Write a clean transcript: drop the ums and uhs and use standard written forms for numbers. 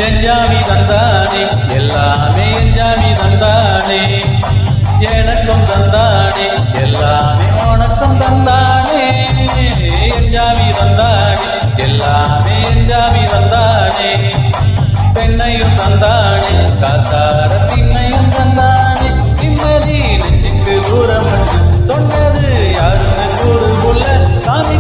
எஞ்சாமி தந்தானே எல்லாமே எஞ்சாமி தந்தானே எனக்கும் தந்தானே எல்லாமே உனக்கும் தந்தானே எஞ்சாமி தந்தானே எல்லாமே எஞ்சாமி தந்தானே பெண்ணையும் தந்தானே காத்தார திண்ணையும் தந்தானே நிம்மதி நெஞ்சுக்கு தூரம் சொன்னது யாருன்னு கூறு கொள்ள சாமி